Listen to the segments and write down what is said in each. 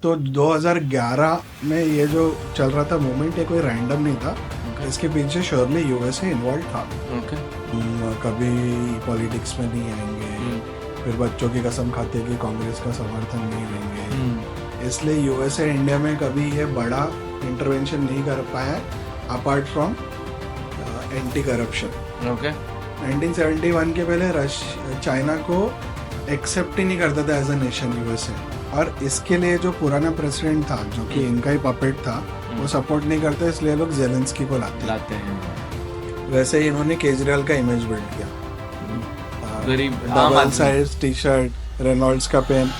तो 2011 में ये जो चल रहा था मूवमेंट, ये कोई रैंडम नहीं था। इसके पीछे श्योरली यूएसए इन्वॉल्व था। कभी पॉलिटिक्स में नहीं आएंगे, फिर बच्चों की कसम खाते हैं कि कांग्रेस का समर्थन नहीं लेंगे, इसलिए यूएसए इंडिया में कभी ये बड़ा इंटरवेंशन नहीं कर पाया अपार्ट फ्रॉम एंटी करप्शन। 1971 के पहले चाइना को एक्सेप्ट ही नहीं करता था एज अ नेशन यूएसए, और इसके लिए जो पुराना प्रेसिडेंट था जो कि इनका ही पपेट था वो सपोर्ट नहीं करता, इसलिए लोग जेलेंस्की को लाते हैं। वैसे ही इन्होंने केजरीवाल का इमेज बिल्ड किया, double size T shirt, Reynolds का पेन।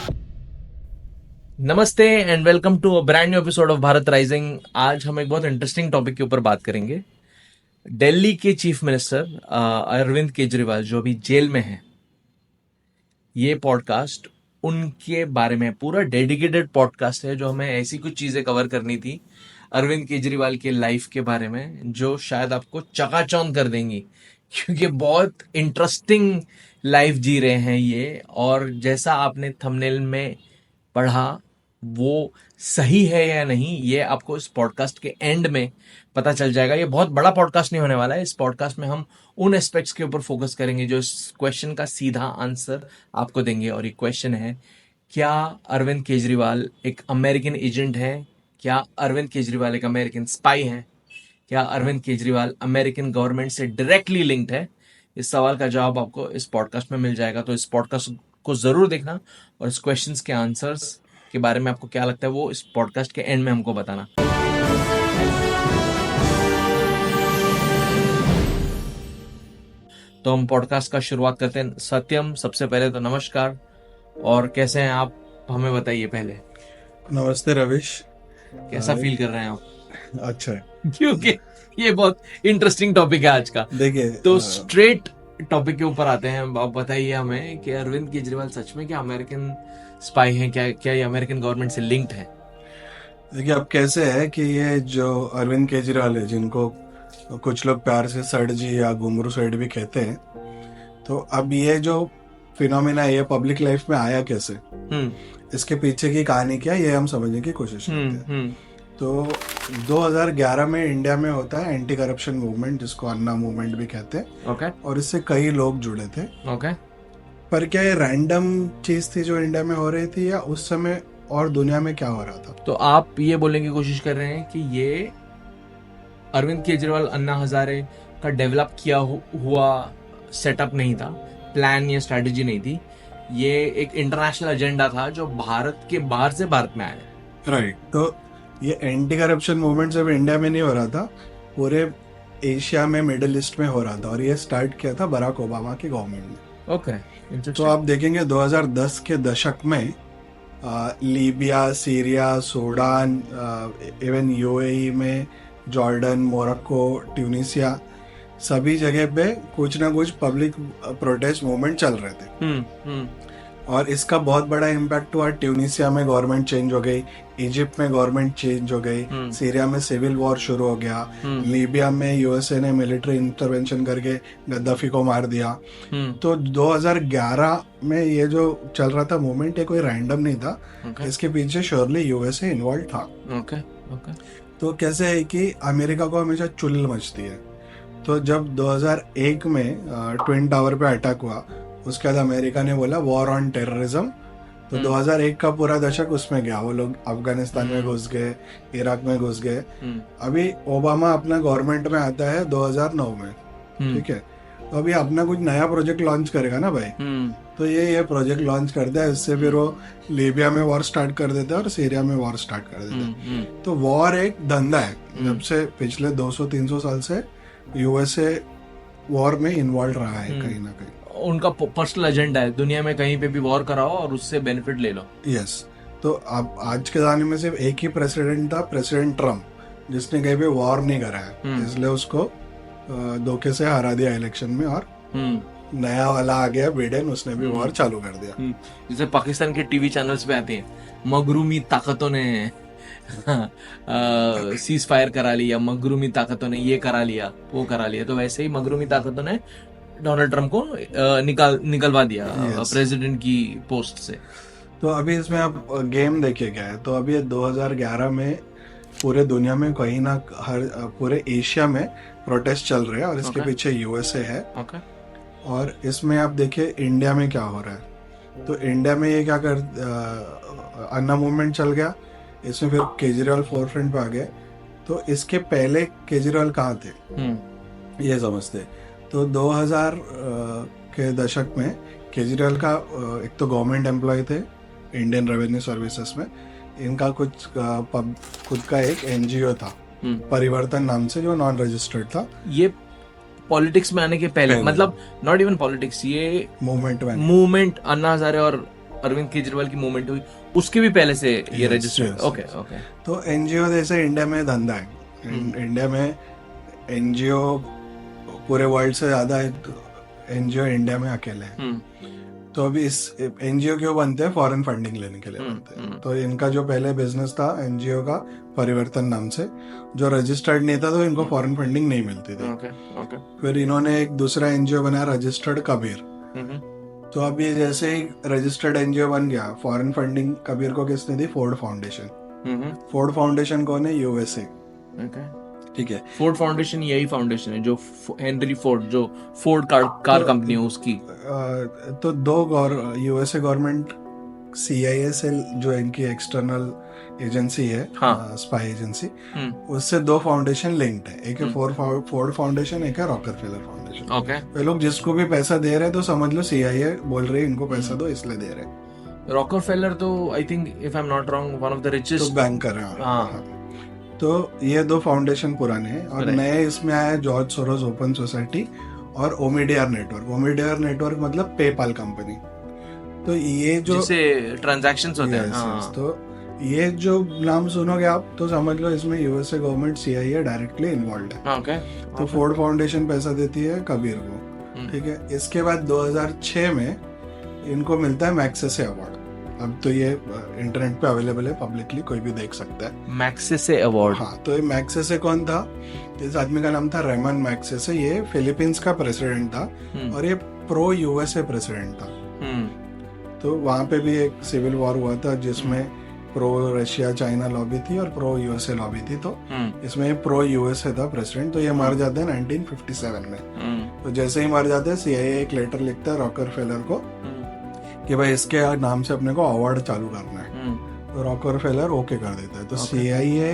नमस्ते and welcome to a brand new episode of Bharat rising. आज हम एक बहुत इंटरेस्टिंग टॉपिक के ऊपर बात करेंगे। दिल्ली के चीफ मिनिस्टर अरविंद केजरीवाल जो अभी जेल में हैं, ये पॉडकास्ट उनके बारे में पूरा डेडिकेटेड पॉडकास्ट है, जो हमें ऐसी कुछ चीजें कवर करनी थी अरविंद केजरीवाल के लाइफ के बारे में जो शायद आपको चकाचौंध कर देंगी, क्योंकि बहुत इंटरेस्टिंग लाइफ जी रहे हैं ये। और जैसा आपने थंबनेल में पढ़ा वो सही है या नहीं, ये आपको इस पॉडकास्ट के एंड में पता चल जाएगा। ये बहुत बड़ा पॉडकास्ट नहीं होने वाला है। इस पॉडकास्ट में हम उन एस्पेक्ट्स के ऊपर फोकस करेंगे जो इस क्वेश्चन का सीधा आंसर आपको देंगे। और ये क्वेश्चन है, क्या अरविंद केजरीवाल एक अमेरिकन एजेंट है? क्या अरविंद केजरीवाल एक अमेरिकन स्पाई है? क्या अरविंद केजरीवाल अमेरिकन गवर्नमेंट से डायरेक्टली लिंक्ड है? इस सवाल का जवाब आपको इस पॉडकास्ट में मिल जाएगा, तो इस पॉडकास्ट को जरूर देखना और इस क्वेश्चंस के आंसर्स के बारे में आपको क्या लगता है वो इस पॉडकास्ट के एंड में हमको बताना। तो हम पॉडकास्ट का शुरुआत करते हैं। सत्यम, सबसे पहले तो नमस्कार, और कैसे हैं आप, हमें बताइए पहले। नमस्ते रविश, कैसा फील कर रहे हैं आप? अच्छा है, क्योंकि ये बहुत इंटरेस्टिंग टॉपिक है आज का। देखिए तो स्ट्रेट टॉपिक के ऊपर आते हैं। आप बताइए हमें कि अरविंद केजरीवाल सच में क्या अमेरिकन स्पाई हैं? क्या ये अमेरिकन गवर्नमेंट से लिंक्ड है? देखिए, अब कैसे है कि ये जो अरविंद केजरीवाल है, जिनको कुछ लोग प्यार से सर जी या घुंगरू सेठ भी कहते हैं, तो अब ये जो फिनोमिना है ये पब्लिक लाइफ में आया कैसे, इसके पीछे की कहानी क्या, ये हम समझने की कोशिश करते हैं। तो 2011 में इंडिया में होता है एंटी करप्शन मूवमेंट, जिसको अन्ना मूवमेंट भी कहते हैं। और इससे कई लोग जुड़े थे। पर क्या ये रैंडम चीज थी जो इंडिया में हो रही थी, या उस समय और दुनिया में क्या हो रहा था? तो आप ये बोलने की कोशिश कर रहे हैं कि ये अरविंद केजरीवाल अन्ना हजारे का डेवलप किया हुआ सेटअप नहीं था, प्लान या स्ट्रेटेजी नहीं थी, ये एक इंटरनेशनल एजेंडा था जो भारत के बाहर से भारत में आया। राइट। तो ये एंटी करप्शन मूवमेंट सिर्फ इंडिया में नहीं हो रहा था, पूरे एशिया में, मिडिल ईस्ट में हो रहा था, और ये स्टार्ट किया था बराक ओबामा की गवर्नमेंट ने। तो आप देखेंगे 2010 के दशक में Libya, Syria, Sudan, even UAE में, जॉर्डन, मोरक्को, ट्यूनिसिया, सभी जगह पे कुछ ना कुछ पब्लिक प्रोटेस्ट मूवमेंट चल रहे थे। और इसका बहुत बड़ा इम्पैक्ट हुआ। ट्यूनिसिया में गवर्नमेंट चेंज हो गई, इजिप्ट में गवर्नमेंट चेंज हो गई, सीरिया में सिविल वॉर शुरू हो गया, लीबिया में यूएसए ने मिलिट्री इंटरवेंशन करके गद्दाफी को मार दिया। तो 2011 में ये जो चल रहा था मूवमेंट, ये कोई रैंडम नहीं था। इसके पीछे श्योरली यूएसए इन्वॉल्व था। तो कैसे है कि अमेरिका को हमेशा चुल मचती है। तो जब 2001 में ट्विन टावर पे अटैक हुआ, उसके बाद अमेरिका ने बोला वॉर ऑन टेररिज्म। तो 2001 का पूरा दशक उसमें गया। वो लोग अफगानिस्तान में घुस गए, इराक में घुस गए। अभी ओबामा अपना गवर्नमेंट में आता है 2009 में, ठीक है। तो अभी अपना कुछ नया प्रोजेक्ट लॉन्च करेगा ना भाई, तो ये प्रोजेक्ट लॉन्च करता है। इससे फिर वो लीबिया में वॉर स्टार्ट कर देता है और सीरिया में वॉर स्टार्ट कर देता है। तो वॉर एक धंधा है। जब से पिछले 200-300 साल से यूएसए वॉर में इन्वॉल्व रहा है कहीं ना कहीं। उनका पर्सनल एजेंडा है, दुनिया में कहीं पे भी वॉर कराओ और उससे बेनिफिट ले लो। यस। तो अब आज के जमाने में सिर्फ एक ही प्रेसिडेंट था, प्रेसिडेंट ट्रम्प, जिसने कहीं पे वॉर नहीं करा है, इसलिए उसको धोखे से हरा दिया इलेक्शन में। और नया वाला आ गया बिडेन, उसने भी वॉर चालू कर दिया। जैसे पाकिस्तान के टीवी चैनल्स पे आते हैं, मगरूमी ताकतों ने सीज फायर करा लिया, मगरूमी ताकतों ने ये करा लिया, वो करा लिया। तो वैसे ही मगरूमी ताकतों ने डोनाल्ड ट्रम्प को निकलवा दिया प्रेसिडेंट की पोस्ट से। तो अभी इसमें आप गेम देखिए क्या है, तो अभी 2011 में पूरे दुनिया में कहीं ना हर पूरे एशिया में प्रोटेस्ट चल रहे हैं और इसके पीछे यूएसए है। और इसमें आप देखिए इंडिया में क्या हो रहा है। तो इंडिया में ये क्या कर अन्ना मूवमेंट चल गया, इसमें फिर केजरीवाल फोरफ्रंट पे आ गए। तो इसके पहले केजरीवाल कहाँ थे ये समझते। तो 2000 के दशक में केजरीवाल का एक तो गवर्नमेंट एम्प्लॉय थे इंडियन रेवेन्यू सर्विसेज में, इनका कुछ खुद का एक एनजीओ था परिवर्तन नाम से, जो नॉन रजिस्टर्ड था। ये पॉलिटिक्स में आने के पहले मतलब नॉट इवन पॉलिटिक्स, ये मूवमेंट अन्ना हजारे और अरविंद केजरीवाल की मूवमेंट हुई उसके भी पहले से ये रजिस्टर्ड। Okay okay. तो एनजीओ जैसे इंडिया में धंधा है, इंडिया में एनजीओ पूरे वर्ल्ड से ज्यादा एनजीओ इंडिया में अकेले है। तो अभी इस एनजीओ क्यों बनते हैं, फॉरेन फंडिंग लेने के लिए बनते हैं। तो इनका जो पहले बिजनेस था एनजीओ का परिवर्तन नाम से, जो रजिस्टर्ड नहीं था तो इनको फॉरेन फंडिंग नहीं मिलती थी। फिर इन्होंने एक दूसरा एनजीओ बनाया रजिस्टर्ड कबीर। तो अभी जैसे ही रजिस्टर्ड एनजीओ बन गया, फॉरेन फंडिंग कबीर को किसने दी, फोर्ड फाउंडेशन। फोर्ड फाउंडेशन कौन है, यूएसए। ठीक है, फोर्ड फाउंडेशन यही फाउंडेशन है जो हेनरी फोर्ड, जो फोर्ड कार कंपनी है उसकी। तो दो यूएसए गवर्नमेंट CIA से, जो इनकी एक्सटर्नल एजेंसी है, स्पाई एजेंसी, उससे दो फाउंडेशन लिंक्ड है। एक है फोर्ड फाउंडेशन, एक है रॉकरफेलर फाउंडेशन। ओके। लोग जिसको भी पैसा दे रहे हैं तो समझ लो CIA बोल रही है इनको पैसा दो, इसलिए दे रहे हैं। रॉकरफेलर तो I think if I am not wrong one of the richest banker है। तो ये दो फाउंडेशन पुराने हैं और नए इसमें आया जॉर्ज सोरोस ओपन सोसाइटी और ओमिडियर नेटवर्क। ओमिडियर नेटवर्क मतलब पेपाल कंपनी। तो ये जो ट्रांजैक्शंस होते हैं, तो ये जो नाम सुनोगे आप तो समझ लो इसमें USA government CIA directly involve है। तो फोर्ड फाउंडेशन पैसा देती है कबीर को। ठीक है, इसके बाद 2006 में इनको मिलता है मैग्सेसे अवार्ड। अब तो ये इंटरनेट पे अवेलेबल है, पब्लिकली कोई भी देख सकता है। Magsaysay award. हाँ, तो ये मैग्सेसे कौन था, इस आदमी का नाम था रेमन मैग्सेसे। ये फिलीपींस का प्रेसिडेंट था और ये प्रो यूएसए प्रेसिडेंट था। तो वहां पे भी एक सिविल वॉर हुआ था जिसमें प्रो रशिया चाइना लॉबी थी और प्रो यूएसए लॉबी थी। तो इसमें प्रो यूएसए था प्रेसिडेंट। तो ये मर जाते हैं 1957 में। तो जैसे ही मर जाते हैं CIA एक लेटर लिखता है रॉकरफेलर को कि भाई इसके नाम से अपने को अवार्ड चालू करना है। तो रॉकरफेलर ओके कर देता है। तो CIA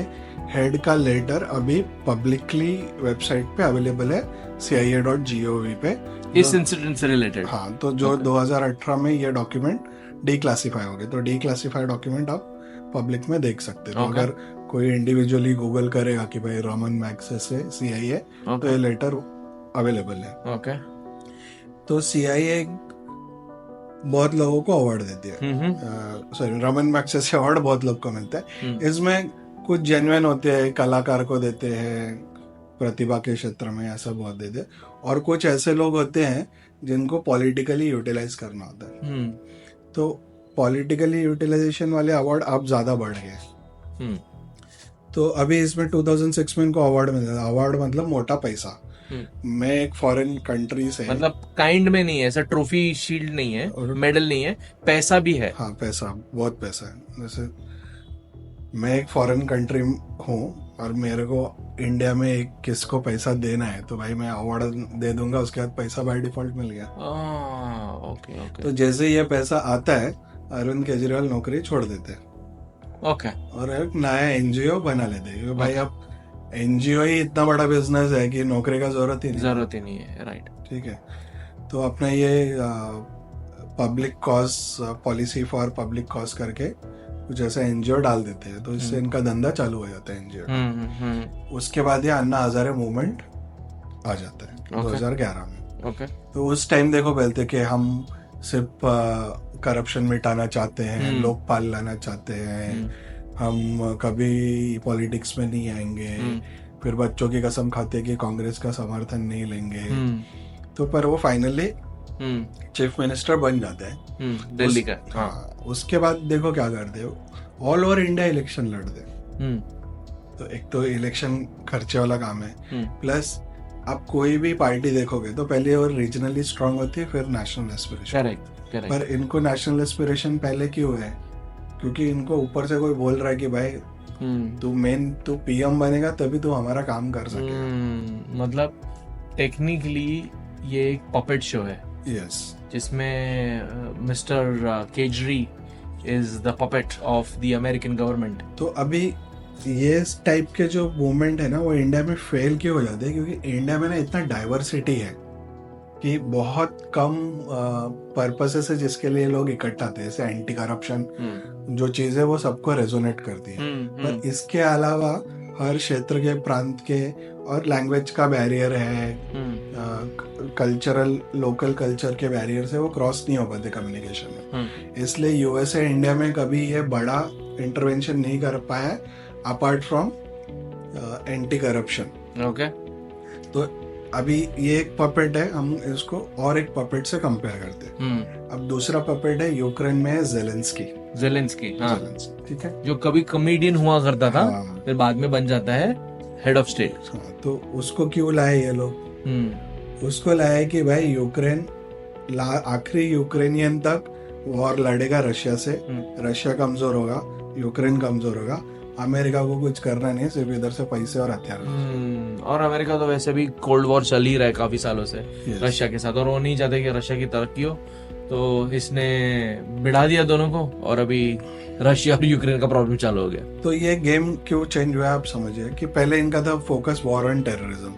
हेड का लेटर अभी पब्लिकली वेबसाइट पे अवेलेबल है, CIA.gov पे, इस इंसिडेंट से रिलेटेड। हाँ, तो जो 2018 में ये डॉक्यूमेंट डिक्लासिफाई हो गए। तो डिक्लासिफाइड डॉक्यूमेंट आप पब्लिक में देख सकते हो। अगर कोई इंडिविजुअली गूगल करेगा कि भाई रमन मैग्सेसे CIA, तो ये लेटर अवेलेबल है। तो CIA बहुत लोगों को अवार्ड देती है, सॉरी रमन मैग्सेसे अवार्ड बहुत लोग को मिलता है। इसमें कुछ जेन्युइन होते हैं, कलाकार को देते हैं, प्रतिभा के क्षेत्र में ऐसा बहुत देते हैं, और कुछ ऐसे लोग होते हैं जिनको पॉलिटिकली यूटिलाइज करना होता है। तो पॉलिटिकली यूटिलाइजेशन वाले अवार्ड अब ज्यादा बढ़ गए। तो अभी इसमें 2006 में इनको अवार्ड मिला। अवार्ड मतलब मोटा पैसा। मैं एक फॉरेन कंट्री से, मतलब काइंड में नहीं है, ऐसा ट्रॉफी शील्ड नहीं है, मेडल नहीं है, पैसा भी है। हाँ, पैसा, बहुत पैसा है। जैसे मैं एक फॉरेन कंट्री हूँ और मेरे को इंडिया में एक किसको पैसा देना है, तो भाई मैं अवार्ड दे दूंगा, उसके बाद पैसा बाय डिफॉल्ट मिल गया। ओके। तो जैसे ये पैसा आता है, अरविंद केजरीवाल नौकरी छोड़ देते हैं। और एक नया एनजीओ बना लेते हैं। भाई अब एनजीओ ही इतना बड़ा बिजनेस है कि नौकरी का जरूरत ही नहीं है। राइट, ठीक है। तो अपना ये public cause policy for public cause करके कुछ ऐसा एनजीओ डाल देते हैं, तो इससे इनका धंधा चालू हो जाता है एनजीओ। उसके बाद ये अन्ना हजारे मूवमेंट आ जाता है 2011 में। तो उस टाइम देखो बोलते कि हम सिर्फ करप्शन मिटाना चाहते हैं, लोकपाल लाना चाहते हैं, हम कभी पॉलिटिक्स में नहीं आएंगे, फिर बच्चों की कसम खाते कि कांग्रेस का समर्थन नहीं लेंगे। तो पर वो फाइनली चीफ मिनिस्टर बन जाता है दिल्ली का। हाँ, उसके बाद देखो क्या करते हो, ऑल ओवर इंडिया इलेक्शन लड़ते। तो एक तो इलेक्शन खर्चे वाला काम है, प्लस आप कोई भी पार्टी देखोगे तो पहले और रीजनली स्ट्रांग होती है, फिर नेशनल एस्पिरेशन। करेक्ट। पर इनको नेशनल एस्पिरेशन पहले क्यों है? क्योंकि इनको ऊपर से कोई बोल रहा है कि भाई तू पीएम बनेगा तभी तू हमारा काम कर सके। मतलब टेक्निकली ये एक पपेट शो है। यस। जिसमें mister khejri is the puppet of the American government. तो अभी ये टाइप के जो मूवमेंट है ना, वो इंडिया में फेल क्यों हो जाते हैं? क्योंकि इंडिया में ना इतना डाइवर्सिटी है कि बहुत कम पर्पसेस है जिसके लिए लोग इकट्ठा थे, जैसे एंटी करप्शन जो चीज है वो सबको रेजोनेट करती है। पर इसके अलावा हर क्षेत्र के, प्रांत के, और लैंग्वेज का बैरियर है, कल्चरल, लोकल कल्चर के बैरियर से वो क्रॉस नहीं हो पाते कम्युनिकेशन में। इसलिए यूएसए इंडिया में कभी ये बड़ा इंटरवेंशन नहीं कर पाया apart from anti corruption. Okay. तो अभी ये एक पपेट है, हम इसको और एक पपेट से कंपेयर करते हैं। अब दूसरा पपेट है यूक्रेन में, जेलेंस्की। हाँ। ठीक है, जो कभी कॉमेडियन हुआ करता था, हाँ। फिर बाद में बन जाता है हेड ऑफ स्टेट। हाँ, तो उसको क्यों लाए ये लोग? उसको लाए कि भाई यूक्रेन आखिरी यूक्रेनियन तक वॉर लड़ेगा रशिया से, रशिया कमजोर होगा, यूक्रेन कमजोर होगा, अमेरिका को कुछ करना नहीं, सिर्फ इधर से पैसे और हथियार। और अमेरिका तो वैसे भी कोल्ड वॉर चल ही रहा है काफी सालों से रशिया के साथ, और वो नहीं चाहते कि रशिया की तरक्की हो, तो इसने बिड़ा दिया दोनों को, और अभी रशिया और यूक्रेन का प्रॉब्लम चालू हो गया। तो ये गेम क्यों चेंज हुआ आप समझिए कि पहले इनका था फोकस वॉर ऑन टेररिज्म,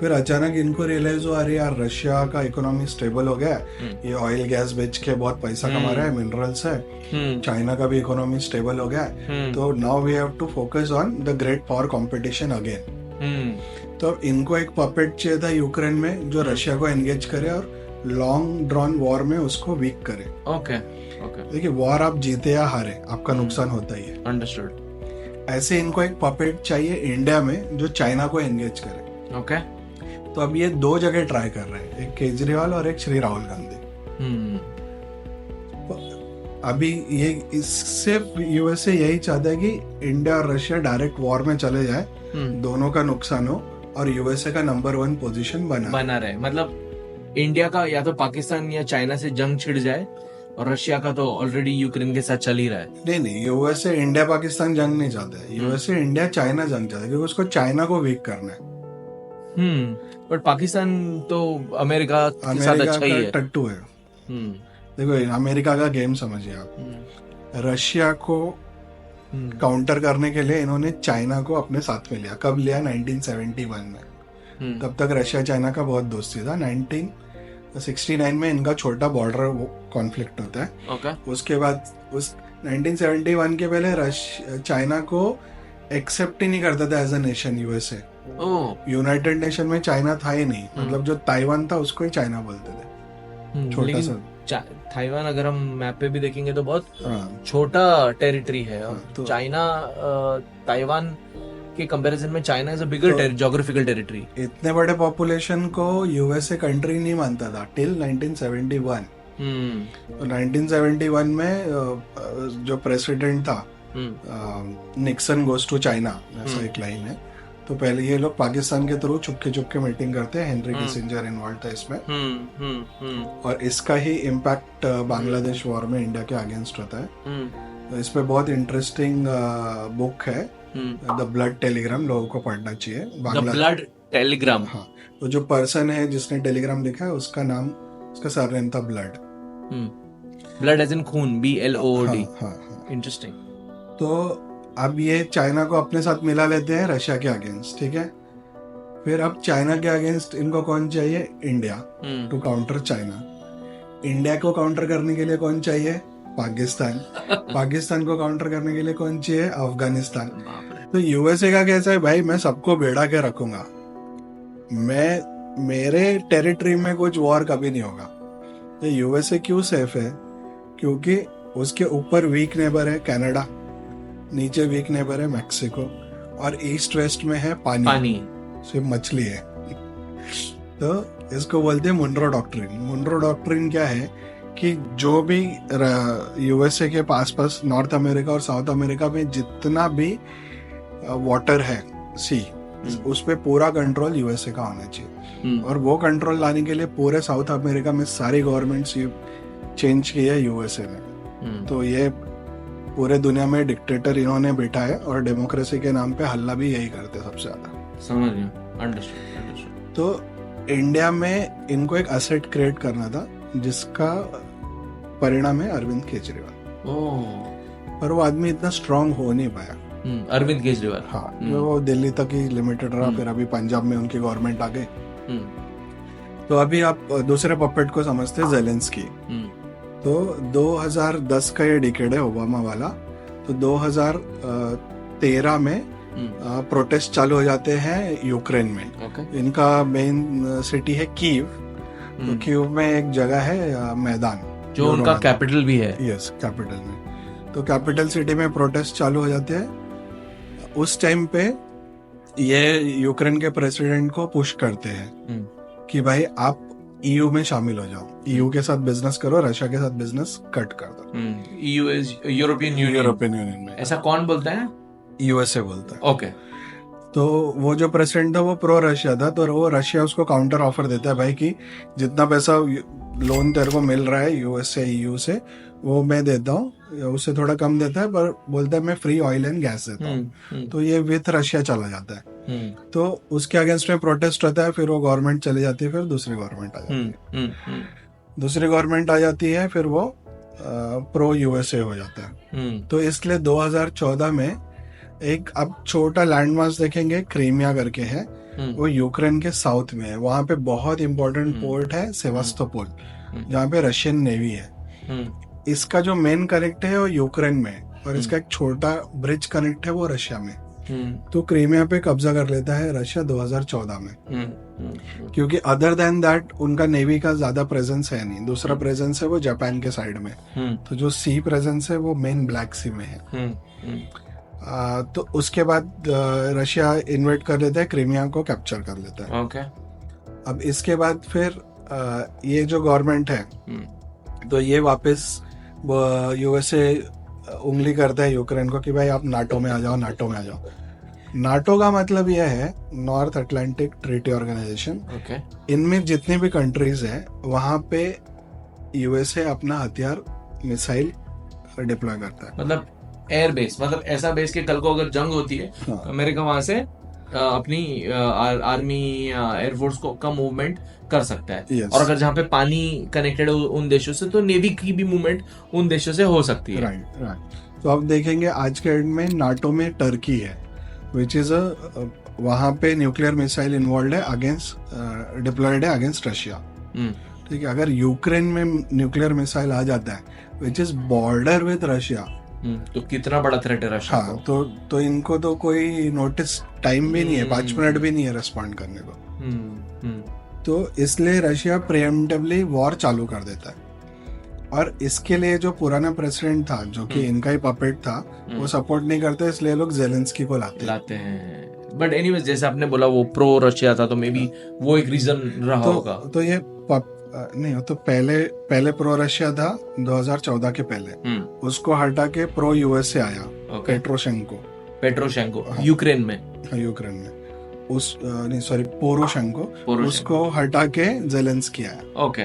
फिर अचानक इनको रियलाइज हुआ अरे यार रशिया का इकोनॉमी स्टेबल हो गया, ये ऑयल गैस बेच के बहुत पैसा कमा रहा है, मिनरल्स है, चाइना का भी इकोनॉमी स्टेबल हो गया, तो now we have to focus on the great power competition again. तो इनको एक पपेट चाहिए था यूक्रेन में जो रशिया को एंगेज करे और लॉन्ग ड्रॉन वॉर में उसको वीक करे। ओके। देखिए, वॉर आप जीते या हारे आपका नुकसान होता ही है। अंडरस्टूड। ऐसे इनको एक पपेट चाहिए इंडिया में जो चाइना को एंगेज करे। ओके। तो अब ये दो जगह ट्राई कर रहे हैं, एक केजरीवाल और एक श्री राहुल गांधी। अभी ये इससे यूएसए यही चाहता है कि इंडिया और रशिया डायरेक्ट वॉर में चले जाए, दोनों का नुकसान हो और यूएसए का नंबर 1 पोजीशन बना रहे। मतलब इंडिया का या तो पाकिस्तान या चाइना से जंग छिड़ जाए, और रशिया का तो ऑलरेडी यूक्रेन के साथ चल ही रहा है। नहीं, यूएसए इंडिया पाकिस्तान जंग नहीं चाहता है, यूएसए इंडिया चाइना जंग चाहता है, क्योंकि उसको चाइना को वीक करना है। बट पाकिस्तान तो अमेरिका के साथ अच्छा ही है, टट्टू है। देखो, अमेरिका का गेम समझिए आप। रशिया को काउंटर करने के लिए इन्होंने चाइना को अपने साथ में लिया। कब लिया? 1971 में। तब तक रशिया चाइना का बहुत दोस्ती था। 1969 में इनका छोटा बॉर्डर कॉन्फ्लिक्ट होता है। उसके बाद उस 1971 के पहले चाइना को एक्सेप्ट ही नहीं करता था as a nation USA. United Nation में चाइना था ही नहीं, मतलब जो ताइवान था उसको ही चाइना बोलते थे, छोटा सा। ताइवान अगर हम मैप पे भी देखेंगे तो बहुत छोटा टेरिटरी है, तो चाइना ताइवान के कंपैरिजन में China is a bigger geographical territory. इतने बड़े पॉपुलेशन को यूएसए कंट्री नहीं मानता था टिल 1971। तो 1971 में जो प्रेसिडेंट था, निक्सन गोज टू चाइना, ऐसा एक लाइन है। तो पहले ये लोग पाकिस्तान के थ्रू चुपके मिटिंग करते हैं, हेनरी किसिंजर इन्वॉल्व था इसमें। और इसका ही इम्पैक्ट बांग्लादेश वॉर में इंडिया के अगेंस्ट होता है। तो इस पे बहुत इंटरेस्टिंग बुक है, द ब्लड टेलीग्राम, लोगों को पढ़ना चाहिए। Blood Telegram. हाँ, तो जो पर्सन है जिसने टेलीग्राम लिखा है उसका नाम, उसका सरनेम था ब्लड। ब्लड एज इन खून, BLOOD। हाँ। इंटरेस्टिंग। तो अब ये चाइना को अपने साथ मिला लेते हैं रशिया के अगेंस्ट, ठीक है। फिर अब चाइना के अगेंस्ट इनको कौन चाहिए? India, to counter China. India को काउंटर करने के लिए कौन चाहिए? पाकिस्तान। पाकिस्तान को काउंटर करने के लिए कौन चाहिए? अफगानिस्तान। तो यूएसए का कैसा है भाई, मैं सबको बेड़ा के रखूंगा, मेरे टेरिटरी में कुछ वॉर कभी नहीं होगा। तो यूएसए क्यों सेफ है? क्योंकि उसके ऊपर वीक नेबर है कनाडा, नीचे वीक नेबर है मैक्सिको, और ईस्ट वेस्ट में है पानी। सिर्फ मछली है। तो इसको बोलते हैं मुनरो डॉक्ट्रिन। मुनरो डॉक्ट्रिन क्या है कि जो भी यूएसए के पास नॉर्थ अमेरिका और साउथ अमेरिका में जितना भी वाटर है, सी, उस पे पूरा कंट्रोल यूएसए का होना चाहिए, और वो कंट्रोल लाने के लिए पूरे साउथ अमेरिका में सारी गवर्नमेंट्स चेंज की है यूएसए ने। तो ये पूरे दुनिया में डिक्टेटर इन्होंने बैठा है, और डेमोक्रेसी के नाम पे हल्ला भी यही करते सबसे ज्यादा। समझ गया, अंडरस्टूड। तो इंडिया में इनको एक एसेट क्रिएट करना था, जिसका परिणाम है अरविंद केजरीवाल। पर वो आदमी इतना स्ट्रांग हो नहीं पाया, अरविंद केजरीवाल। हाँ, वो दिल्ली तक ही लिमिटेड रहा, फिर अभी पंजाब में उनकी गवर्नमेंट आ गई। तो अभी आप दूसरे पपेट को समझते हैं, ज़ेलेंस्की। तो 2010 का ये डिकेड है ओबामा वाला। तो 2013 में प्रोटेस्ट चालू हो जाते हैं यूक्रेन में। इनका मेन सिटी है कीव। तो कीव में एक जगह है मैदान, जो उनका कैपिटल भी है। यस, कैपिटल में। तो कैपिटल सिटी में प्रोटेस्ट चालू हो जाते हैं। उस टाइम पे ये यूक्रेन के प्रेसिडेंट को पुश करते हैं कि भाई आप ईयू में शामिल हो जाओ, ईयू के साथ बिजनेस करो, रशिया के साथ बिजनेस कट कर दो। ईयू इज यूरोपियन यूनियन में। ऐसा कौन बोलता है? यूएसए बोलता है। ओके। तो वो जो प्रेसिडेंट था वो प्रो रशिया था, तो वो रशिया उसको काउंटर ऑफर देता है, भाई कि जितना पैसा लोन तेरे को मिल रहा है यूएसए ईयू से, वो मैं देता हूँ, उससे थोड़ा कम देता है, पर बोलता है मैं फ्री ऑयल एंड गैस देता हूँ। तो ये विथ रशिया चला जाता है। तो उसके अगेंस्ट में प्रोटेस्ट होता है, फिर वो गवर्नमेंट चली जाती है, फिर दूसरी गवर्नमेंट आ जाती है। दूसरी गवर्नमेंट आ जाती है, फिर वो प्रो यूएसए हो जाता है। तो इसलिए 2014 में एक अब छोटा लैंडमार्क देखेंगे, क्रीमिया करके है, वो यूक्रेन के साउथ में है। वहां पे बहुत इंपॉर्टेंट पोर्ट है सेवास्तोपोल, जहाँ पे रशियन नेवी है। इसका जो मेन कनेक्ट है वो यूक्रेन में, और इसका एक छोटा ब्रिज कनेक्ट है वो रशिया में। तो क्रीमिया पे कब्जा कर लेता है रशिया 2014 में, क्योंकि अदर देन दैट उनका नेवी का ज्यादा प्रेजेंस है नहीं। दूसरा प्रेजेंस है वो जापान के साइड में। तो जो सी प्रेजेंस है वो मेन ब्लैक सी में है। तो उसके बाद रशिया इन्वेट कर लेता है, क्रीमिया को कैप्चर कर लेता है। ओके। अब इसके बाद फिर ये जो गवर्नमेंट है, तो ये वापस यूएसए उंगली करता है यूक्रेन को कि भाई आप नाटो में आ जाओ, नाटो में आ जाओ। नाटो का मतलब यह है नॉर्थ अटलांटिक ट्रीटी ऑर्गेनाइजेशन। इनमें जितनी भी कंट्रीज हैं वहां पे यूएसए अपना हथियार, मिसाइल डिप्लॉय करता है। मतलब एयर बेस, मतलब ऐसा बेस के कल को अगर जंग होती है, हाँ, अमेरिका वहां से अपनी आर्मी एयरफोर्स को का मूवमेंट कर सकता है। yes. और अगर जहाँ पे पानी कनेक्टेड है उन देशों से, तो नेवी की भी मूवमेंट उन देशों से हो सकती है। राइट। तो आप देखेंगे आज के एंड में नाटो में टर्की है, विच इज वहां पे न्यूक्लियर मिसाइल इन्वॉल्व है, अगेंस्ट डिप्लॉयड है अगेंस्ट रशिया। ठीक है, अगर यूक्रेन में न्यूक्लियर मिसाइल आ जाता है which is border with Russia, तो कितना बड़ा थ्रेट है रशिया को। हाँ, तो इनको तो कोई नोटिस टाइम भी नहीं है, 5 मिनट भी नहीं है रिस्पॉन्ड करने को। तो इसलिए रशिया प्रीएम्प्टिवली वॉर चालू कर देता है। और इसके लिए जो पुराना प्रेसिडेंट था, जो कि इनका ही पपेट था, वो सपोर्ट नहीं करते, इसलिए लोग ज़ेलेंस्की को लाते हैं। बट एनीवेज, जैसे आपने बोला वो प्रो रशिया था, तो मे बी वो एक रीजन रहा होगा। तो ये नहीं, तो पहले प्रो रशिया था 2014 के पहले। उसको हटा के प्रो यूएसए आया, पेट्रोशेंको यूक्रेन में। यूक्रेन में पोरोशेंको, उसको हटा के ज़ेलेंस्की आया। ओके।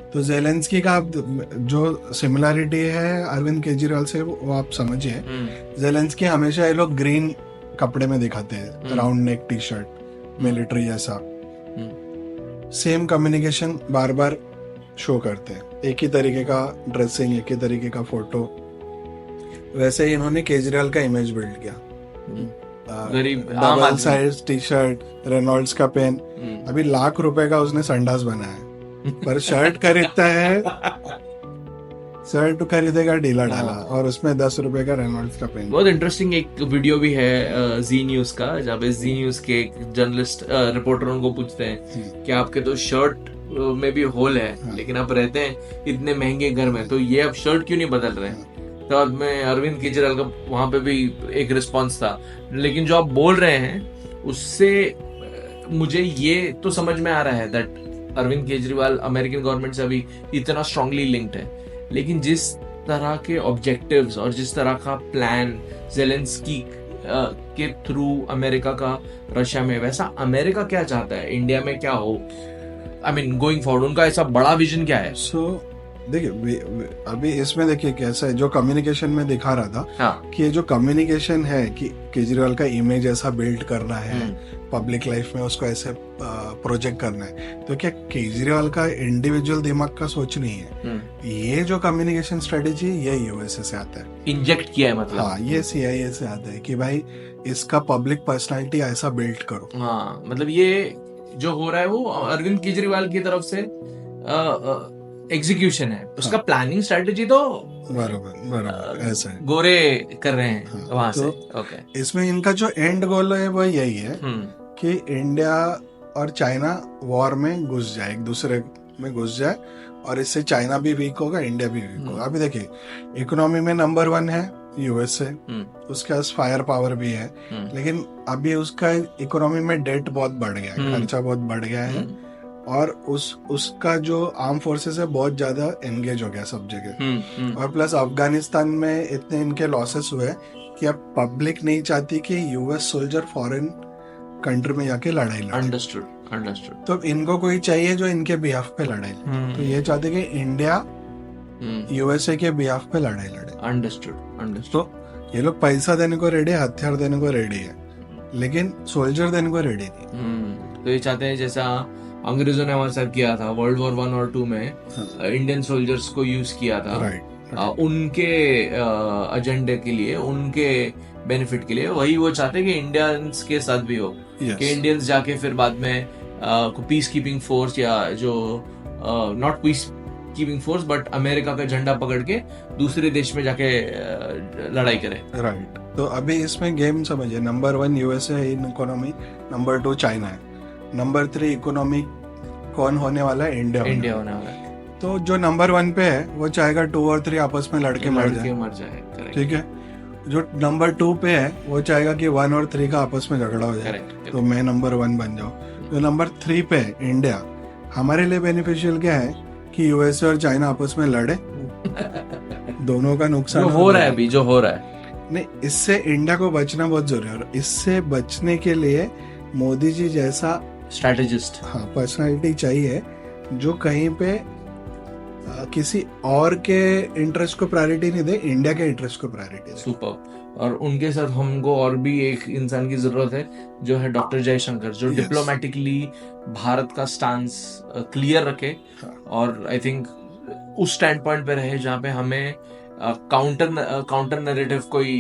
तो ज़ेलेंस्की का जो सिमिलरिटी है अरविंद केजरीवाल से, वो आप समझिए। ज़ेलेंस्की हमेशा ये लोग ग्रीन कपड़े में दिखाते हैं, round neck T shirt, military जैसा। सेम कम्युनिकेशन बार बार शो करते हैं, एक ही तरीके का ड्रेसिंग, एक ही तरीके का फोटो। वैसे ही इन्होंने केजरीवाल का इमेज बिल्ड किया। Double size T shirt, Reynolds का पेन। अभी लाख रुपए का उसने संडास बनाया, पर शर्ट खरीदता है, शर्ट खरीदेगा ढीला ढाला, और उसमें 10 रुपए का रेनॉल्ड्स का पेन। बहुत इंटरेस्टिंग एक वीडियो भी है जी न्यूज का, जहाँ पे जी न्यूज के एक जर्नलिस्ट रिपोर्टर उनको पूछते हैं कि आपके तो शर्ट में भी होल है, लेकिन आप रहते हैं इतने महंगे घर में, तो ये अब शर्ट क्यों नहीं बदल रहे हैं? तो बाद में अरविंद केजरीवाल का वहां पे भी एक रिस्पॉन्स था। लेकिन जो आप बोल रहे हैं उससे मुझे ये तो समझ में आ रहा है that Arvind Kejriwal American government से अभी इतना स्ट्रांगली लिंक्ड है, लेकिन जिस तरह के ऑब्जेक्टिव्स और जिस तरह का प्लान ज़ेलेंस्की के थ्रू अमेरिका का रशिया में, वैसा अमेरिका क्या चाहता है इंडिया में क्या हो, आई मीन गोइंग फॉरवर्ड, उनका ऐसा बड़ा विजन क्या है? देखिए अभी इसमें देखिए कैसा है, जो कम्युनिकेशन में दिखा रहा था हाँ. कि ये जो कम्युनिकेशन है कि केजरीवाल का इमेज ऐसा बिल्ड करना है, पब्लिक लाइफ में उसको ऐसे प्रोजेक्ट करना है, तो क्या केजरीवाल का इंडिविजुअल दिमाग का सोच नहीं है, ये जो कम्युनिकेशन स्ट्रेटेजी ये यूएसए से आता है, इंजेक्ट किया है मतलब। हाँ, ये सीआईए से आता है कि भाई इसका पब्लिक पर्सनालिटी ऐसा बिल्ड करो। हाँ, मतलब ये जो हो रहा है वो अरविंद केजरीवाल की तरफ से एग्जीक्यूशन है उसका। हाँ. प्लानिंग स्ट्रेटेजी तो बराबर ऐसा है, गोरे कर रहे हैं। हाँ, वहां तो से ओके। इसमें इनका जो एंड गोल है वो यही है कि इंडिया और चाइना वॉर में घुस जाए, एक दूसरे में घुस जाए, और इससे चाइना भी वीक होगा, इंडिया भी वीक होगा। अभी देखिए इकोनॉमी में नंबर 1 है यूएसए, उसके पास फायर पावर भी है, लेकिन अभी उसका इकोनॉमी में डेट बहुत बढ़ गया है, खर्चा बहुत बढ़ गया है, और उसका जो आर्म फोर्सेस है बहुत ज्यादा एंगेज हो गया सब जगह, और प्लस अफगानिस्तान में इतने इनके लॉसेस हुए कि अब पब्लिक नहीं चाहती कि यूएस सोल्जर फॉरेन कंट्री में जाके लड़ाई लड़े। अंडरस्टूड। तो इनको कोई चाहिए जो इनके बिहाफ पे लड़ाई लड़े, तो ये चाहते कि इंडिया यूएसए के बिहाफ पे लड़ाई लड़े। अंडरस्टूड। तो ये लोग पैसा देने को रेडी है, हथियार देने को रेडी है, लेकिन सोल्जर देने को रेडी नहीं। तो ये चाहते हैं जैसा अंग्रेजों ने हमारे साथ किया था वर्ल्ड वॉर 1 और 2 में, इंडियन सोल्जर्स को यूज किया था, उनके एजेंडे के लिए, उनके बेनिफिट के लिए, वही वो चाहते हैं कि इंडियंस के साथ भी हो, कि इंडियंस जाके फिर बाद में पीस कीपिंग फोर्स, या जो not peace keeping force but America का झंडा पकड़ के दूसरे देश में जाके लड़ाई करे। राइट। तो अभी इसमें गेम समझिए, नंबर 1 यूएसए है इन इकोनॉमी, नंबर 2 चाइना है, नंबर 3 इकोनॉमी कौन होने वाला है? इंडिया होने वाला है। तो जो नंबर 1 पे है वो चाहेगा 2 और 3 आपस में लड़के मर जाए, ठीक है। जो नंबर 2 पे है वो चाहेगा कि 1 और 3 का आपस में झगड़ा हो जाए, तो मैं नंबर 1 बन जाऊं। जो नंबर 3 पे है इंडिया, हमारे लिए बेनिफिशियल क्या है कि यूएसए और चाइना आपस में लड़े, दोनों का नुकसान हो रहा है अभी, जो हो रहा है नहीं, इससे इंडिया को बचना बहुत जरूरी है, और इससे बचने के लिए मोदी जी जैसा स्ट्रैटेजिस्ट, हाँ, पर्सनालिटी चाहिए जो कहीं पे किसी और के इंटरेस्ट को प्रायोरिटी नहीं दे, इंडिया के इंटरेस्ट को प्रायोरिटी दे। सुपर। और उनके साथ हमको और भी एक इंसान की जरूरत है, जो है डॉक्टर जयशंकर, जो डिप्लोमेटिकली भारत का स्टांस क्लियर रखे, और आई थिंक उस स्टैंड पॉइंट पे रहे जहाँ पे हमें काउंटर नैरेटिव कोई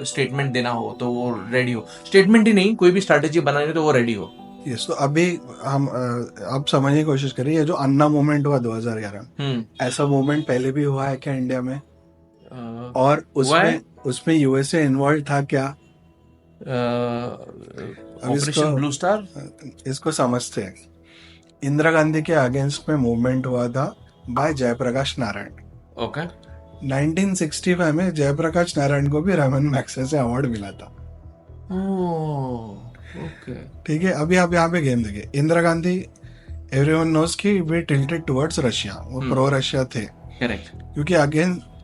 स्टेटमेंट देना हो तो वो रेडी हो, स्टेटमेंट ही नहीं, कोई भी स्ट्रैटेजी बनानी हो तो वो रेडी हो। यस। तो अभी हम आप समझने की कोशिश करिए, ये जो अन्ना मूवमेंट हुआ 2011, ऐसा मूवमेंट पहले भी हुआ है क्या इंडिया में? और उसमें यूएसए इन्वॉल्व था क्या? ऑपरेशन ब्लू स्टार, इसको समझते हैं। इंदिरा गांधी के अगेंस्ट में मूवमेंट हुआ था बाय जयप्रकाश नारायण। ओके। 1965 में जयप्रकाश नारायण को भी रमन मैग्सेसे अवार्ड मिला था। ओके, ठीक है। अभी आप यहाँ पे गेम देखिए, इंदिरा गांधी, एवरीवन नोस कि वे टिल्टेड टुवर्ड्स रशिया, वो प्रो रशिया थे, करेक्ट,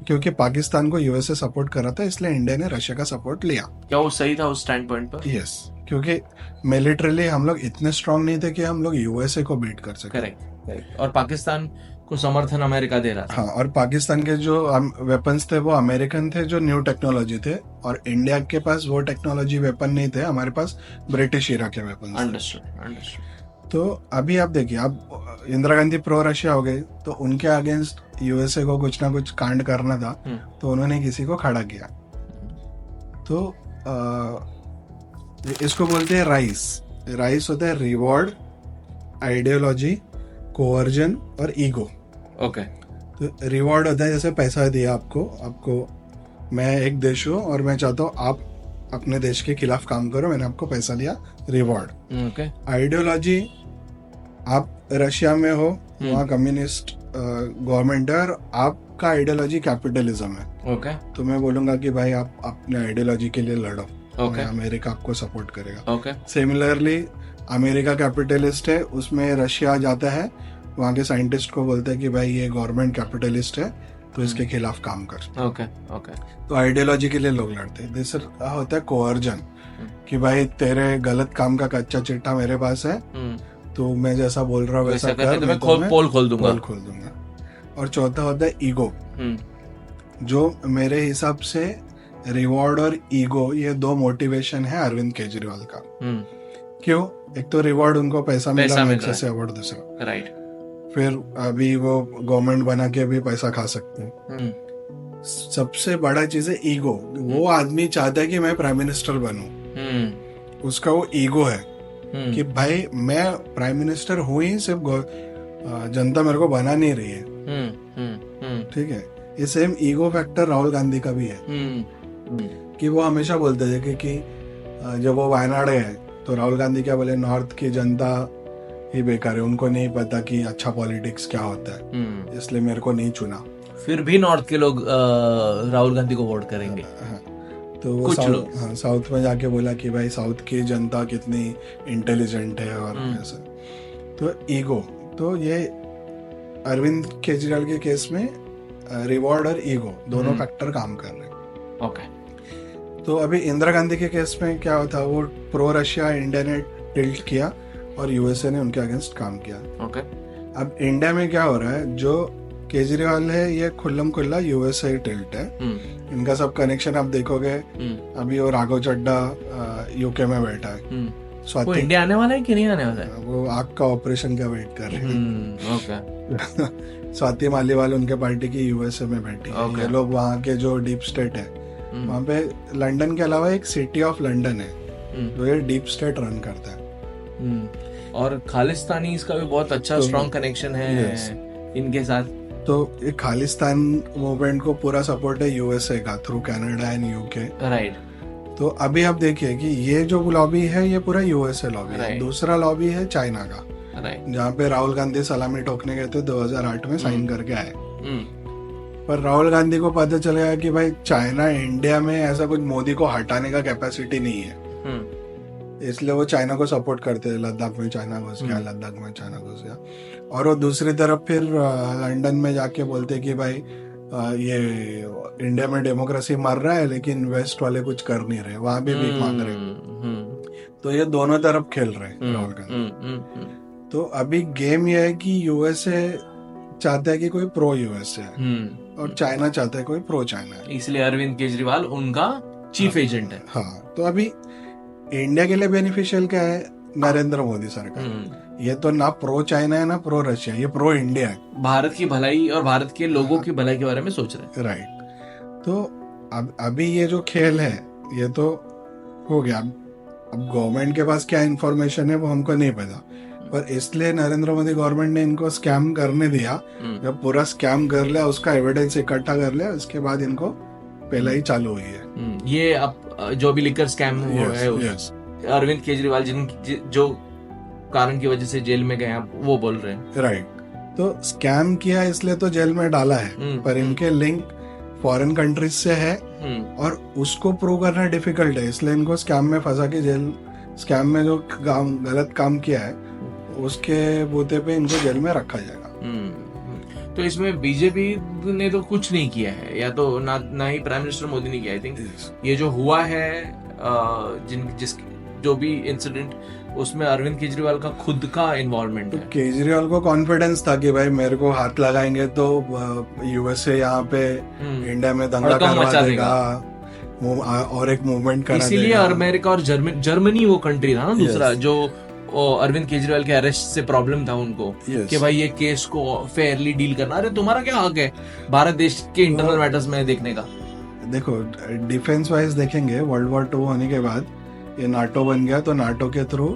क्योंकि पाकिस्तान को यूएसए सपोर्ट कर रहा था, इसलिए इंडिया ने रशिया का सपोर्ट लिया। क्या वो सही था उस स्टैंड पॉइंट पर? यस, क्योंकि मिलिटरीली हम लोग इतने स्ट्रांग नहीं थे कि हम लोग यूएसए को बीट कर सके। करेक्ट। और पाकिस्तान को समर्थन अमेरिका दे रहा था। हाँ, और पाकिस्तान के जो वेपन्स थे वो अमेरिकन थे, जो न्यू टेक्नोलॉजी थे, और इंडिया के पास वो टेक्नोलॉजी वेपन नहीं थे, हमारे पास ब्रिटिश इरा के वेपन। अंडरस्टूड। तो अभी आप देखिए, आप इंदिरा गांधी प्रो रशिया हो गए, तो उनके अगेंस्ट यूएसए को कुछ ना कुछ कांड करना था, तो उन्होंने किसी को खड़ा किया। तो इसको बोलते हैं राइस होता है रिवॉर्ड, आइडियोलॉजी, कोवर्जन और ईगो। ओके। तो रिवॉर्ड होता है जैसे पैसा दिया आपको मैं एक देश हूँ और मैं चाहता हूँ आप अपने देश के खिलाफ काम करो, मैंने आपको पैसा दिया, रिवॉर्ड। ओके। आइडियोलॉजी, आप रशिया में हो, वहाँ कम्युनिस्ट गवर्नमेंट है, और आपका आइडियोलॉजी कैपिटलिज्म है। ओके। तो मैं बोलूंगा कि भाई आप अपने आइडियोलॉजी के लिए लड़ो, अमेरिका आपको सपोर्ट करेगा। ओके। सिमिलरली अमेरिका कैपिटलिस्ट है, उसमें रशिया जाता है, वहाँ के साइंटिस्ट को बोलते हैं कि भाई ये गवर्नमेंट कैपिटलिस्ट है, तो इसके खिलाफ काम कर। Okay okay. तो आइडियोलॉजी के लिए लोग लड़ते हैं। दिस होता है कोअर्जन, कि भाई तेरे गलत काम का कच्चा चिट्ठा मेरे पास है, तो मैं जैसा बोल रहा हूँ वैसा कर, मैं पोल खोल दूंगा। और चौथा होता है ईगो, जो मेरे हिसाब से रिवॉर्ड और ईगो ये दो मोटिवेशन है अरविंद केजरीवाल का। क्यों? एक तो रिवॉर्ड, उनको पैसा मिला अच्छे से अवार्ड, दूसरा राइट, फिर अभी वो गवर्नमेंट बना के भी पैसा खा सकते हैं। सबसे बड़ा चीज है ईगो। वो आदमी चाहता है कि मैं प्राइम मिनिस्टर बनूं, उसका वो ईगो है कि भाई मैं प्राइम मिनिस्टर हूं ही, सिर्फ जनता मेरे को बना नहीं रही है। ठीक है, ये same ego factor Rahul Gandhi का भी है, कि वो हमेशा बोलते थे कि जब वो वायनाड है तो राहुल गांधी क्या बोले, नॉर्थ की जनता ही बेकार है, उनको नहीं पता कि अच्छा पॉलिटिक्स क्या होता है, इसलिए मेरे को नहीं चुना। फिर भी नॉर्थ के लोग राहुल गांधी को वोट करेंगे। तो वो साउथ में जाके बोला कि भाई साउथ की जनता कितनी इंटेलिजेंट है और ऐसा। तो ईगो, तो ये अरविंद केजरीवाल के केस में रिवॉर्ड और ईगो दोनों फैक्टर काम कर रहे हैं। ओके। तो अभी इंदिरा गांधी के केस में क्या होता, वो प्रो रशिया इंडिया ने टिल्ट किया और यूएसए ने उनके अगेंस्ट काम किया। ओके। अब इंडिया में क्या हो रहा है, जो केजरीवाल है ये खुल्लम खुल्ला यूएसए टिल्ट है। इनका सब कनेक्शन आप देखोगे। अभी वो राघव चड्डा यूके में बैठा है। वो इंडिया आने वाला है कि नहीं आने वाला है? वो आग का ऑपरेशन का वेट कर रहे हैं। ओके। स्वाति मालीवाल उनके पार्टी की यूएसए में बैठी है। ये लोग वहाँ के जो डीप स्टेट है, वहाँ पे लंदन के अलावा एक सिटी ऑफ लंदन है जो ये डीप स्टेट रन करता है। और खालिस्तानी इसका भी बहुत अच्छा स्ट्रॉन्ग कनेक्शन है इनके साथ। तो ये खालिस्तान मूवमेंट को पूरा सपोर्ट है यूएसए का through Canada and UK. Right. तो अभी आप देखिए कि ये जो लॉबी है ये पूरा यूएसए लॉबी है। दूसरा लॉबी है चाइना का, जहाँ पे राहुल गांधी सलामी ठोकने गए थे 2008 में, साइन करके आए। पर राहुल गांधी को पता चल गया कि भाई चाइना इंडिया में ऐसा कुछ मोदी को हटाने का कैपेसिटी नहीं है, इसलिए वो चाइना को सपोर्ट करते हैं। लद्दाख में चाइना घुस गया, लद्दाख में चाइना घुस गया। और वो दूसरी तरफ फिर लंदन में जाके बोलते कि भाई ये इंडिया में डेमोक्रेसी मर रहा है लेकिन वेस्ट वाले कुछ कर नहीं रहे, वहां भी भीख मांग रहे। तो ये दोनों तरफ खेल रहे हैं राहुल गांधी। तो अभी गेम ये है कि यूएसए चाहता है कि कोई प्रो यूएसए है और चाइना चाहता है कोई प्रो चाइना है। इसलिए अरविंद केजरीवाल उनका चीफ एजेंट है। हाँ, तो अभी इंडिया के लिए बेनिफिशियल क्या है, नरेंद्र मोदी सरकार। ये तो ना प्रो चाइना है ना प्रो रशिया, ये प्रो इंडिया है। भारत की भलाई और भारत के लोगों की भलाई के बारे में सोच रहे हैं। राइट। तो अभी ये जो खेल है ये तो हो गया। अब गवर्नमेंट के पास क्या इंफॉर्मेशन है वो हमको नहीं पता, पर इसलिए नरेंद्र मोदी गवर्नमेंट ने इनको स्कैम करने दिया। जब पूरा स्कैम कर लिया, उसका एविडेंस इकट्ठा कर लिया, उसके बाद इनको पहला ही चालू हुई है। ये अब जो भी लिकर स्कैम हुआ है, अरविंद केजरीवाल जो कारण की वजह से जेल में गए वो बोल रहे हैं। राइट। तो स्कैम किया इसलिए तो जेल में डाला है, पर इनके लिंक फॉरेन कंट्रीज से है और उसको प्रूव करना डिफिकल्ट है, इसलिए इनको स्कैम में फंसा के जेल, स्कैम में जो गलत काम किया है उसके बूते पे इनको जेल में रखा जाएगा। तो इसमें बीजेपी ने तो कुछ नहीं किया है, या तो ना ही प्राइम मिनिस्टर मोदी ने किया। आई थिंक ये जो हुआ है जो भी इंसिडेंट, उसमें अरविंद केजरीवाल का खुद का इन्वॉल्वमेंट है। केजरीवाल को कॉन्फिडेंस था कि भाई मेरे को हाथ लगाएंगे तो यूएसए यहाँ पे इंडिया में दंगा करवा देगा और एक मूवमेंट करा देगा। इसीलिए अमेरिका और जर्मनी वो कंट्री था ना दूसरा, जो अरविंद केजरीवाल के अरेस्ट से प्रॉब्लम था उनको, कि भाई ये केस को फेयरली डील करना। अरे तुम्हारा क्या हक है भारत देश के इंटरनल मैटर्स में देखने का? देखो, डिफेंस वाइज देखेंगे, वर्ल्ड वॉर 2 होने के बाद ये नाटो बन गया, तो नाटो के थ्रू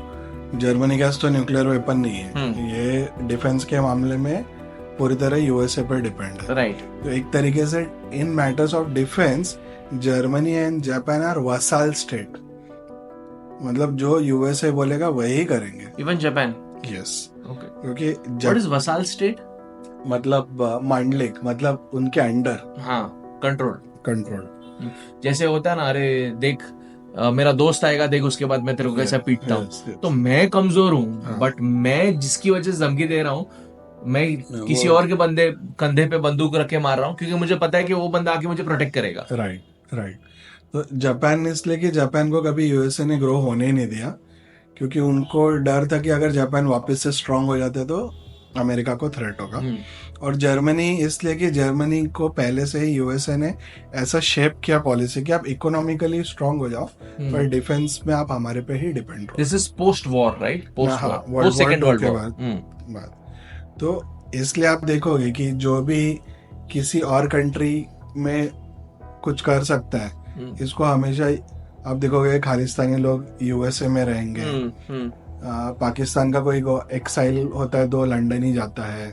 जर्मनी के पास तो न्यूक्लियर वेपन नहीं है। ये डिफेंस के मामले में पूरी तरह यूएसए पर डिपेंड है। राइट। तो एक तरीके से in matters of defence Germany and Japan are vassal state, मतलब जो यूएसए बोलेगा वही करेंगे। Even Japan? यस। ओके। क्योंकि व्हाट इज वसाल स्टेट? मतलब मांडलिक, मतलब उनके अंडर। हाँ, कंट्रोल। जैसे होता है ना, अरे देख मेरा दोस्त आएगा, देख उसके बाद मैं तेरे को कैसा पीटता हूँ। तो मैं कमजोर हूँ, बट मैं जिसकी वजह से धमकी दे रहा हूँ मैं किसी और के बंदे कंधे पे बंदूक रख के मार रहा हूँ क्योंकि मुझे पता है कि वो बंदा आके मुझे प्रोटेक्ट करेगा। राइट। तो जापान इसलिए कि जापान को कभी यूएसए ने ग्रो होने ही नहीं दिया, क्योंकि उनको डर था कि अगर जापान वापस से स्ट्रांग हो जाते तो अमेरिका को थ्रेट होगा। और जर्मनी इसलिए कि जर्मनी को पहले से ही यूएसए ने ऐसा शेप किया पॉलिसी कि आप इकोनॉमिकली स्ट्रांग हो जाओ पर डिफेंस में आप हमारे पे ही डिपेंड हो। This is post war, right? Post second world war. तो इसलिए आप देखोगे कि जो भी किसी और कंट्री में कुछ कर सकता है, इसको हमेशा आप देखोगे खालिस्तानी लोग यूएसए में रहेंगे। पाकिस्तान का कोई एक्साइल होता है तो लंदन ही जाता है।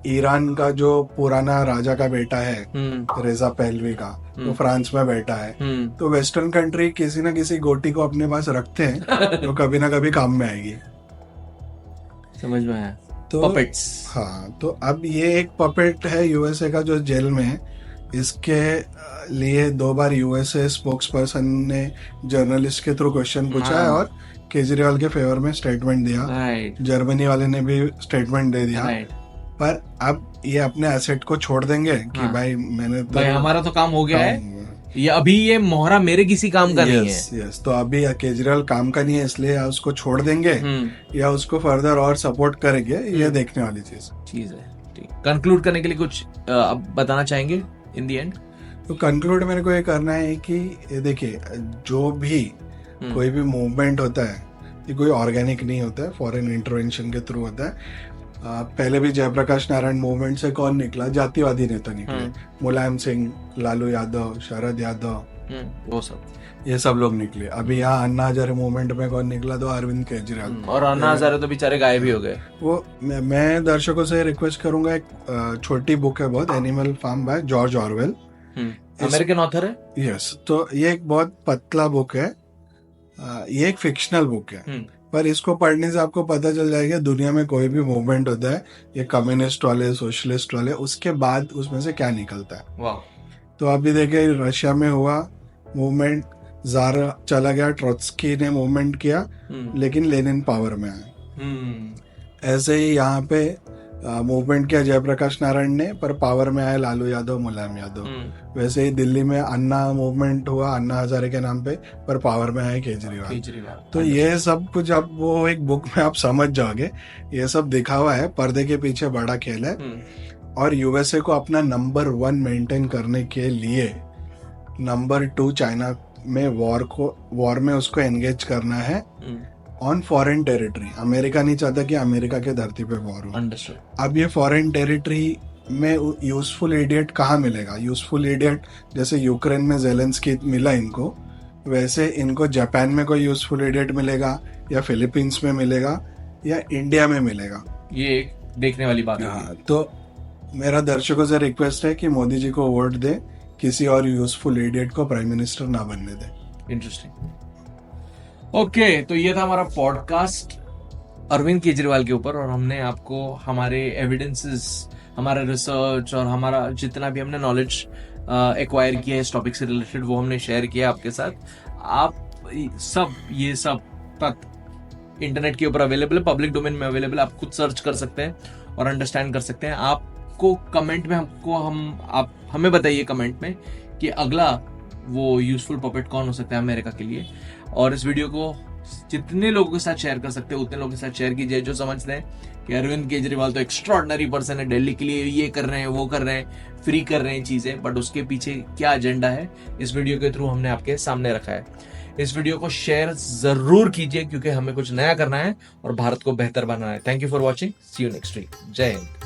ईरान का जो पुराना राजा का बेटा है रेजा पहलवी का, तो फ्रांस में बैठा है। तो वेस्टर्न कंट्री किसी ना किसी गोटी को अपने पास रखते हैं जो कभी ना कभी काम में आएगी। समझ में आया? तो पपेट्स। हाँ, तो अब ये एक पपेट है यूएसए का जो जेल में है। इसके लिए 2 बार यूएसए स्पोक्स पर्सन ने जर्नलिस्ट के थ्रू क्वेश्चन पूछा है और केजरीवाल के फेवर में स्टेटमेंट दिया। जर्मनी वाले ने भी स्टेटमेंट दे दिया। पर अब ये अपने एसेट को छोड़ देंगे कि भाई मैंने तो हमारा तो काम हो गया है, ये अभी ये मोहरा मेरे किसी काम का नहीं है। यस, तो अभी केजरीवाल काम का नहीं है, इसलिए या उसको छोड़ देंगे या उसको फर्दर और सपोर्ट करेंगे, ये देखने वाली चीज है। कंक्लूड करने के लिए कुछ अब बताना चाहेंगे इन द एंड? तो कंक्लूड मेरे को ये करना है कि ये देखिए, जो भी कोई भी मूवमेंट होता है ये कोई ऑर्गेनिक नहीं होता है, फॉरेन इंटरवेंशन के थ्रू होता है। पहले भी जयप्रकाश नारायण मूवमेंट से कौन निकला? जातिवादी नेता निकले, मुलायम सिंह, लालू यादव, शरद यादव, वो सब, ये सब लोग निकले। अभी यहाँ अन्ना हजारे मूवमेंट में कौन निकला? तो अरविंद केजरीवाल। और अन्ना हजारे तो बेचारे गायब ही हो गए। वो मैं दर्शकों से रिक्वेस्ट करूंगा, एक छोटी बुक है बहुत, Animal Farm by George Orwell, American author है। यस, तो ये एक बहुत पतला बुक है, ये एक फिक्शनल बुक है, पर इसको पढ़ने से आपको पता चल जाएगा दुनिया में कोई भी मूवमेंट होता है, ये कम्युनिस्ट वाले, सोशलिस्ट वाले, उसके बाद उसमें से क्या निकलता है। वाह। तो अभी देखिए रशिया में हुआ मूवमेंट, जार चला गया, ट्रोत्स्की ने मूवमेंट किया, लेकिन लेनिन पावर में आए। ऐसे ही यहाँ पे मूवमेंट किया जयप्रकाश नारायण ने, पर पावर में आए लालू यादव, मुलायम यादव। वैसे ही दिल्ली में अन्ना मूवमेंट हुआ अन्ना हजारे के नाम पे, पर पावर में आए केजरीवाल। तो ये सब कुछ आप वो एक बुक में आप समझ जाओगे, ये सब दिखा हुआ है, पर्दे के पीछे बड़ा खेल है। और यूएसए को अपना नंबर 1 मेंटेन करने के लिए नंबर 2 चाइना में वॉर में उसको एंगेज करना है ऑन फॉरेन टेरिटरी। अमेरिका नहीं चाहता कि अमेरिका के धरती पे वॉर हो। अब ये फॉरेन टेरिटरी में यूजफुल इडियट कहाँ मिलेगा? यूजफुल इडियट जैसे यूक्रेन में जेलेंस्की मिला इनको, वैसे इनको जापान में कोई यूजफुल इडियट मिलेगा, या फिलीपींस में मिलेगा, या इंडिया में मिलेगा। ये एक देखने वाली बात है। हाँ, तो मेरा दर्शकों से रिक्वेस्ट है कि मोदी जी को वोट दे, किसी और यूजफुल इडियट को प्राइम मिनिस्टर ना बनने दे। इंटरेस्टिंग। ओके, तो ये था हमारा पॉडकास्ट अरविंद केजरीवाल के ऊपर, और हमने आपको हमारे एविडेंसेस, हमारा रिसर्च और हमारा जितना भी हमने नॉलेज एक्वायर किया है इस टॉपिक से रिलेटेड, वो हमने शेयर किया आपके साथ। आप ये सब तक इंटरनेट के ऊपर अवेलेबल है, पब्लिक डोमेन में अवेलेबल, आप खुद सर्च कर सकते हैं और अंडरस्टैंड कर सकते हैं। आपको कमेंट में आप हमें बताइए कमेंट में कि अगला वो यूजफुल पपेट कौन हो सकता है अमेरिका के लिए। और इस वीडियो को जितने लोगों के साथ शेयर कर सकते हैं उतने लोगों के साथ शेयर कीजिए जो समझते हैं कि अरविंद केजरीवाल तो एक्स्ट्रॉर्डिनरी पर्सन है, दिल्ली के लिए ये कर रहे हैं, वो कर रहे हैं, फ्री कर रहे हैं चीजें, बट उसके पीछे क्या एजेंडा है इस वीडियो के थ्रू हमने आपके सामने रखा है। इस वीडियो को शेयर जरूर कीजिए क्योंकि हमें कुछ नया करना है और भारत को बेहतर बनाना है। Thank you for watching, see you next week. जय हिंद।